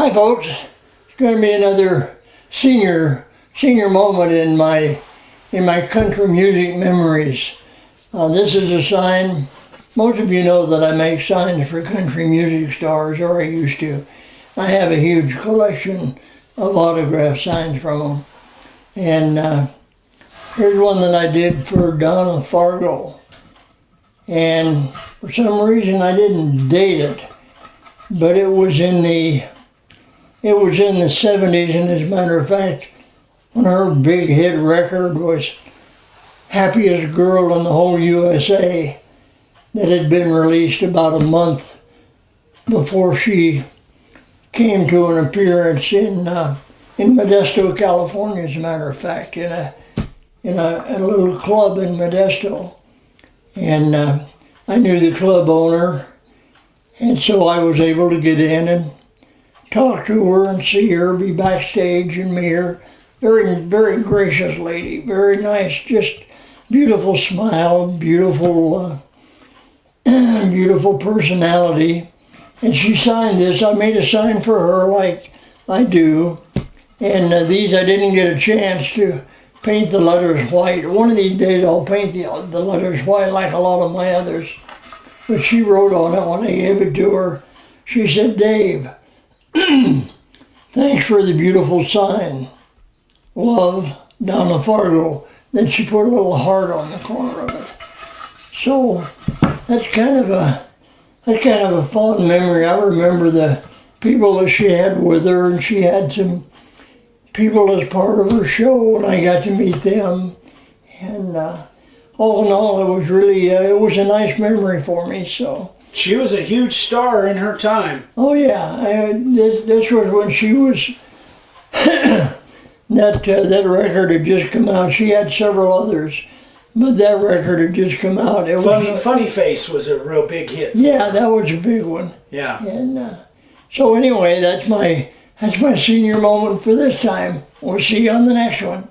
Hi folks, it's going to be another senior moment in my country music memories. This is a sign. Most of you know that I make signs for country music stars, or I used to. I have a huge collection of autograph signs from them. And here's one that I did for Donna Fargo. And for some reason I didn't date it, but it was in the 70s, and as a matter of fact, when her big hit record was Happiest Girl in the Whole USA, that had been released about a month before she came to an appearance in Modesto, California, as a matter of fact, in a little club in Modesto. And I knew the club owner, and so I was able to get in and talk to her and see her, be backstage and meet her. Very, very gracious lady, very nice, just beautiful smile, beautiful personality. And she signed this. I made a sign for her like I do. And these I didn't get a chance to paint the letters white. One of these days I'll paint the letters white like a lot of my others. But she wrote on it when I gave it to her. She said, "Dave, thanks for the beautiful sign. Love, Donna Fargo." Then she put a little heart on the corner of it. So that's kind of a fond memory. I remember the people that she had with her, and she had some people as part of her show, and I got to meet them. And all in all, it was really it was a nice memory for me. So. She was a huge star in her time. Oh yeah, this was when she was, that record had just come out. She had several others, but that record had just come out. Funny Face was a real big hit. Yeah, that was a big one. Yeah. And so anyway, that's my senior moment for this time. We'll see you on the next one.